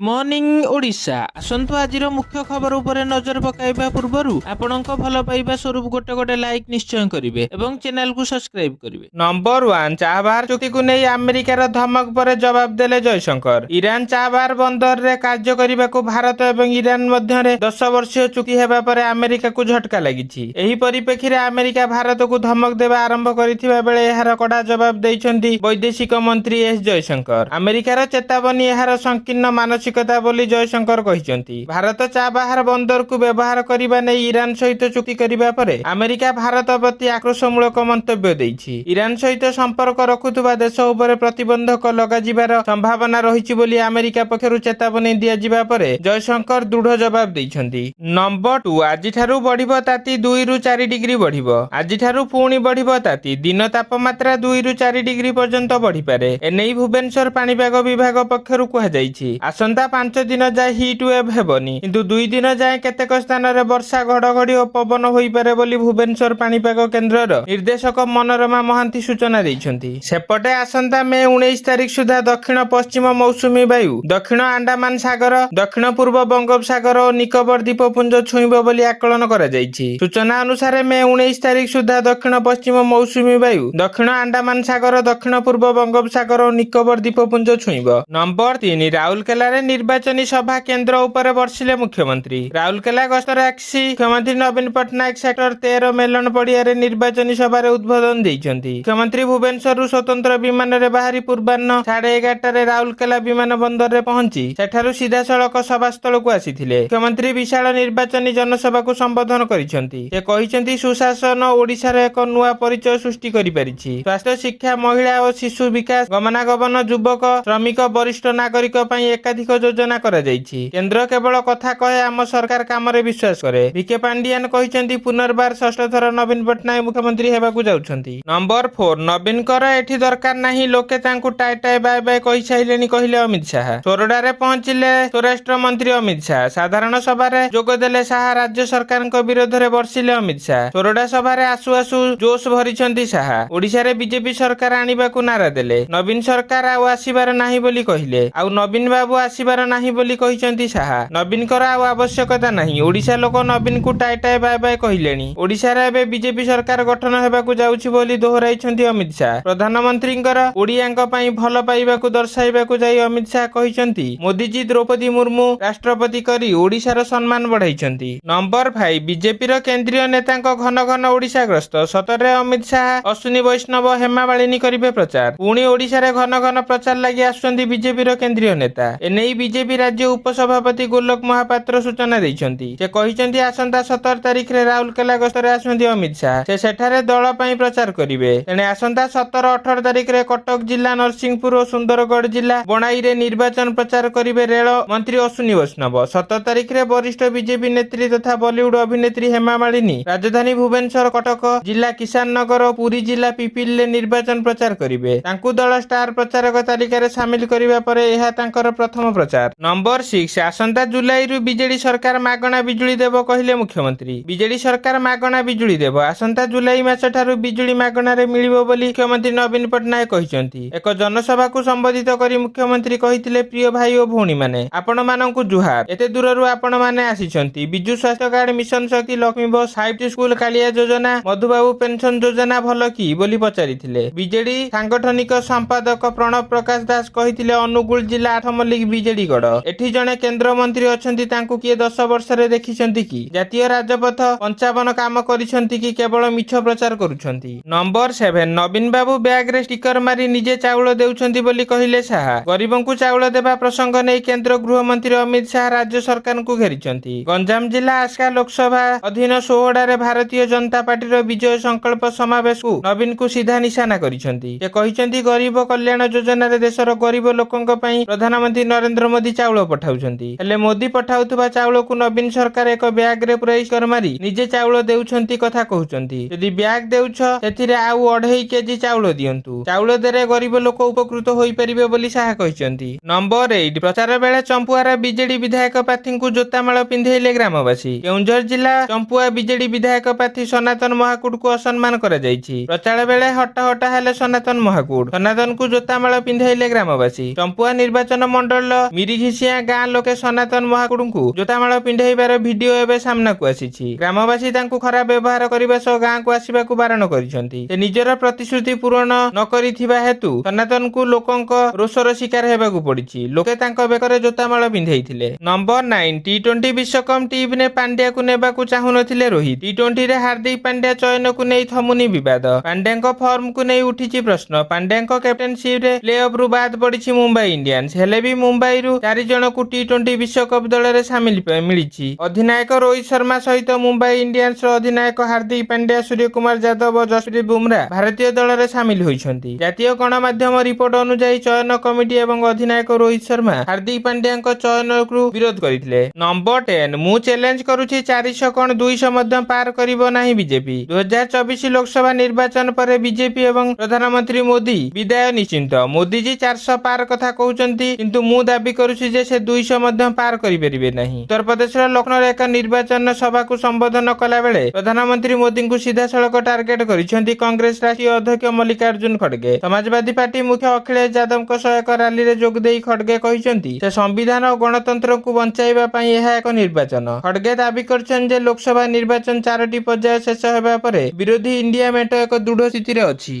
Morning Odisha आसंतु आजिर मुख्य खबर उपरे नजर पकाइबा पूर्वरु आपणक भल पाइबा स्वरूप गोटे गोटे लाइक निश्चय करिवे एवं चैनल को सब्सक्राइब करिवे। नंबर 1 चाबहार चुक्ति को नहीं अमेरिकार धमक पर जवाब देले जयशंकर। ईरान चाबहार बंदर रे कार्य करने को भारत एवं ईरान मध्य 10 वर्षीय चुक्ति हेबा पर अमेरिका को झटका लगी। एही परिप्रेक्षी रे अमेरिका भारत को धमक देवा आरंभ करिथिबा बेले एहार कड़ा जवाब दैछन्ती वैदेशिक मंत्री एस जयशंकर। अमेरिकार चेतावनी एहार संकीर्ण मानसिकता बोली जयशंकर कहिसंती। भारत चाबहार बंदर को व्यवहार करबा नै ईरान सहित चुक्ति करिबा परे अमेरिका भारत प्रति आक्रोशमूलक मंतव्य दैछि। ईरान सहित संपर्क रखुथुबा देश उपरे प्रतिबंधक लगाजिबार संभावना रहिछि बोली अमेरिका पक्षरु चेतावनी दिया जिबा परे जयशंकर दृढ़ जवाब दैछन्ती। नंबर 2 आजिठारु बढ़िबो ताती 2 रु 4 डिग्री बढ़िबो। आजिठारु पुणी बढ़िबो ताती दिन तापमात्रा 2 रु 4 डिग्री पर्यंत बढ़ी पारे एनै भुवनेश्वर पाणीपाग विभाग पक्षरु कहा जाइछि। आसंता 5 दिन जाए हिट वेव हेबनी किंतु 2 दिन जाए केतेक स्थान रे वर्षा घड़घड़ी और पवन होई पारे बोली भुवनेश्वर पाणीपाग केन्द्रर निर्देशक मनोरमा महांती सूचना दैछन्ती। सेपटे आसंता मे 19 तारिख सुधा दक्षिण पश्चिम मौसुमी वायु दक्षिण अंडमान सागर दक्षिण पूर्व बंगोपसागर और निकोबर द्वीपपुंज छुईबो बोली आकलन करा जाइछि। सूचना अनुसार मे 19 तारिख सुधा दक्षिण पश्चिम मौसुमी वायु दक्षिण अंडमान सागर दक्षिण पूर्व बंगोपसागर और निकोबर द्वीपपुंज छुईबो। नंबर 3 राउरकेला रे निर्वाचनी सभा केन्द्र उपरे बर्षिले मुख्यमंत्री। राउरकेला गस्तरे आसी मुख्यमंत्री नवीन पट्टनायक सेक्टर 13 मेलन पड़िया रे निर्वाचनी सभा रे उद्बोधन दैछन्ती। मुख्यमंत्री भुवनेश्वर स्वतंत्र विमान रे बाहरी पूर्वाह्न 11:30 रे राउरकेला विमान बंदर रे पहुंची सेठारु सीधा सड़क सभास्थल को आसीथिले। मुख्यमंत्री विशाल निर्वाचनी जनसभा को संबोधन करिसन्ती। से कहिसन्ती सुशासन ओडिशा रे एक नुआ परिचय सृष्टि करि परिछि। स्वास्थ्य शिक्षा महिला और शिशु विकास गमनागमन युवक श्रमिक वरिष्ठ नागरिक पई एकाधिक योजना करा जाइछि। केंद्र केवल कथा कहे आम सरकार काम रे विश्वास करे। विके पांडियान कहिसन्ती पुनर्बार षष्ठ थर नवीन पट्टनायक मुख्यमंत्री हेबाकू जाउछन्ती। नंबर 4 नवीन कर एठी दरकार नाही लोके तांकू टाय टाय बाय बाय कहि साइलेनी कहिले अमित शाह। सोरडा रे पहुंचिले स्वराष्ट्र मंत्री अमित शाह। साधारण सभा रे जोग देले शाह राज्य सरकार को विरोध रे बर्षिले अमित शाह। सोरडा सभा रे आसु आसु जोश भरिछन्ती शाह। ओडिशा रे बीजेपी सरकार आनिबाकू नारा देले। नवीन सरकार आउ आसीबार नाही बोली कहिले आउ नवीन बाबू आसीबार नाही बोली कहिसन्ती शाह। नवीन कर आउ आवश्यकता नाही। ओडिशा लोक नवीन को टाय टाय बाय बाय कहिलेनी। ओडिशा रे एबे बीजेपी सरकार गठन हेबाकू जाउछि बोली दोहराइछन्ती अमित शाह। प्रधानमंत्रींकर ओडियाक पई भल पाइबाकू दर्शाइबाकू जाई अमित शाह कहिसन्ती मोदी जी द्रौपदी मुर्मू राष्ट्रपति करी ओडिशार सम्मान बढ़ाइछन्ती। नंबर 5 बीजेपी रो केंद्रीय नेतांक घन घन ओडिशा ग्रस्त। सतरे अमित शाह अश्विनी वैष्णव हेमा मालिनी करिवे प्रचार। पुणी ओडिशा रे घन घन प्रचार लागि आसुछन्ती बीजेपी रो केंद्रीय नेता। एनै बीजेपी राज्य उपसभापति गोलोक महापात्र सूचना दैछन्ती। से कहिसन्ती आसंता 17 तारिख रे राउरकेला गस्तरे आसुछन्ती अमित शाह। से सेठारे दल पई प्रचार करिवे। एने आसंता 17-18 तारिख रे कटक जिला नरसिंहपुर और सुंदरगढ़ जिला बनाई रे निर्वाचन प्रचार करिवे रेल मंत्री अश्विनी वैष्णव। 17 तारिख रे वरिष्ठ बीजेपी नेत्री तथा बॉलीवुड अभिनेत्री हेमा मालिनी राजधानी भुवनेश्वर कटक जिला किसान नगर और पुरी जिला पिपिल रे निर्वाचन प्रचार करिवे। तांकू दल स्टार प्रचारक तालिका रे शामिल करिवा परे एहा तांकर प्रथम प्रचार। नंबर 6 आसंता जुलाई रु बीजेडी सरकार मागणा बिजुली देव कहिले मुख्यमंत्री। बीजेडी सरकार मागणा बिजुली देव। आसंता जुलाई मास ठारू बिजुली मागणा रे मिलिबो बोली मुख्यमंत्री नवीन पट्टनायक कहिसन्ती। एक जनसभा को संबोधित करी मुख्यमंत्री कहिथिले प्रिय भाई और भौणी माने आपण माननकु जुहार। एते दूररु आपण माने आसीछन्ती। बिजु स्वास्थ्य कार्ड मिशन शक्ति लक्ष्मी बस 5 स्कूल कालिया योजना मधुबाबू पेंशन योजना भल की बोली पचारिथिले। बीजेडी सांगठनिक संपादक प्रणव प्रकाश दास कहिथिले अनुगुल जिला 8 मल्लिक बीजेडी गड़। एठी जणे केंद्र मंत्री अछन्ती तांकू किए 10 वर्ष रे देखिछन्ती कि जातीय राजपथ 55 काम करिछन्ती कि केवल मिछ प्रचार करूछन्ती। नंबर 7 नवीन बाबू बैग रे स्टिकर मारी निजे चाउल देउछन्ती बोली कहिले शाह। गरीबंकु चाउल देबा प्रसंग नै केंद्र गृह मंत्री अमित शाह राज्य सरकार को घेरिछन्ती। गंजाम जिला आस्का लोकसभा अधीन सोहडा रे भारतीय जनता पार्टी रो विजय संकल्प समावेश को नवीन को सीधा निशाना करिछन्ती। से कहिछन्ती गरीब कल्याण योजना रे देशर गरीब लोकंक पई प्रधानमंत्री नरेंद्र मोदी चाउल पठाउछन्ती। हेले मोदी पठाउथबा चाउल को नवीन सरकार एक बैग रे पुराई कर मारी निजे चाउल देउछन्ती कथा कहउछन्ती। यदि बैग देउछ सेथिरे आउ 2.5 केजी चाउल दियंतु। चाउल देरे गरीब लोक उपकृत होई परिबे बोली शाह कहिसन्ती। नंबर 8 प्रचार बेले चंपुआर बीजेडी विधायक प्रार्थी को जोतामाल पिंधेइले ग्रामवासी। केउंझर जिला चंपुआ बीजेडी विधायक प्रार्थी सनातन महाकुड को असम्मान करा जाइछि। प्रचार बेले हट्टा हेले सनातन महाकुड। सनातन को जोतामाल पिंधेइले ग्रामवासी। चंपुआ निर्वाचन मंडल ମିରିଘିସିଆ ଗାଁ ଲୋକେ ସନାତନ ମହାକୁଡଙ୍କୁ ଜୋତାମାଳ ପିନ୍ଧେଇବାର ଭିଡିଓ ଏବେ ସାମ୍ନାକୁ ଆସିଛି। ଗ୍ରାମବାସୀ ତାଙ୍କୁ ଖରାପ ବ୍ୟବହାର କରିବା ସହ ଗାଁକୁ ଆସିବାକୁ ବାରଣ କରିଛନ୍ତି। ସେ ନିଜର ପ୍ରତିଶ୍ରୁତି ପୂରଣ ନ କରିଥିବା ହେତୁ ସନାତନକୁ ଲୋକଙ୍କ ରୋଷର ଶିକାର ହେବାକୁ ପଡିଛି। ଲୋକେ ତାଙ୍କ ବେକରେ ଜୋତାମାଳ ପିନ୍ଧେଇଥିଲେ। ନମ୍ବର 9 ଟି20 ବିଶ୍ୱକପ୍ ଟିମରେ ପାଣ୍ଡ୍ୟାକୁ ନେବାକୁ ଚାହୁଁନଥିଲେ ରୋହିତ। ଟି20ରେ ହାର୍ଦ୍ଦିକ ପାଣ୍ଡ୍ୟା ଚୟନକୁ ନେଇ ଥମୁନି ବିବାଦ। ପାଣ୍ଡ୍ୟାଙ୍କ ଫର୍ମକୁ ନେଇ ଉଠିଛି ପ୍ରଶ୍ନ। ପାଣ୍ଡ୍ୟାଙ୍କ କ୍ୟାପ୍ଟେନସିପରେ ପ୍ଲେ ଅଫରୁ ବାଦ ପଡିଛି ମୁମ୍ବାଇ ଇଣ୍ଡିଆନ୍ସ। ହେଲେ ବି ମୁମ୍ବାଇରୁ 4 ଜଣଙ୍କୁ ଟି20 ବିଶ୍ୱକପ୍ ଦଳରେ ସାମିଲ ମିଳିଛି। ଅଧିନାୟକ ରୋହିତ ଶର୍ମା ସହିତ ମୁମ୍ବାଇ ଇଣ୍ଡିଆନ୍ସର ଅଧିନାୟକ ହାର୍ଦ୍ଦିକ ପାଣ୍ଡ୍ୟା, ସୂର୍ଯ୍ୟକୁମାର ଯାଦବ ଓ ଯଶପ୍ରୀତ ବୁମରା ଭାରତୀୟ ଦଳରେ ସାମିଲ ହୋଇଛନ୍ତି। ଜାତୀୟ ଗଣମାଧ୍ୟମ ରିପୋର୍ଟ ଅନୁଯାୟୀ ଚୟନ କମିଟି ଏବଂ ଅଧିନାୟକ ରୋହିତ ଶର୍ମା ହାର୍ଦ୍ଦିକ ପାଣ୍ଡ୍ୟାଙ୍କ ଚୟନକୁ ବିରୋଧ କରିଥିଲେ। ନମ୍ବର 10 ମୁଁ ଚ୍ୟାଲେଞ୍ଜ କରୁଛି 400 କଣ 200 ମଧ୍ୟ ପାର କରିବ ନାହିଁ ବିଜେପି। 2024 ଲୋକସଭା ନିର୍ବାଚନ ପରେ ବିଜେପି ଏବଂ ପ୍ରଧାନମନ୍ତ୍ରୀ ମୋଦି ବିଦାୟ ନିଶ୍ଚିନ୍ତ। ମୋଦିଜୀ 400 ପାର କଥା କହୁଛନ୍ତି, କିନ୍ତୁ ମୁଁ ଦାବି କରୁଛି ଯେ ସେ 200 ମଧ୍ୟ ପାର କରିପାରିବେ ନାହିଁ। ଉତ୍ତରପ୍ରଦେଶର ଲକ୍ଷ୍ନୌରେ ଏକ ନିର୍ବାଚନ ସଭାକୁ ସମ୍ବୋଧନ କଲାବେଳେ ପ୍ରଧାନମନ୍ତ୍ରୀ ମୋଦିଙ୍କୁ ସିଧାସଳଖ ଟାର୍ଗେଟ କରିଛନ୍ତି କଂଗ୍ରେସ ରାଷ୍ଟ୍ରୀୟ ଅଧ୍ୟକ୍ଷ ମଲ୍ଲିକାର୍ଜୁନ ଖଡଗେ। ସମାଜବାଦୀ ପାର୍ଟି ମୁଖ୍ୟ ଅଖିଳେଶ ଯାଦବଙ୍କ ସହ ଏକ ରାଲିରେ ଯୋଗ ଦେଇ ଖଡଗେ କହିଛନ୍ତି ସେ ସମ୍ବିଧାନ ଓ ଗଣତନ୍ତ୍ରକୁ ବଞ୍ଚାଇବା ପାଇଁ ଏହା ଏକ ନିର୍ବାଚନ। ଖଡଗେ ଦାବି କରିଛନ୍ତି ଯେ ଲୋକସଭା ନିର୍ବାଚନ 4ଟି ପର୍ଯ୍ୟାୟ ଶେଷ ହେବା ପରେ ବିରୋଧୀ ଇଣ୍ଡିଆ ମେଣ୍ଟ ଏକ ଦୃଢ ସ୍ଥିତିରେ ଅଛି।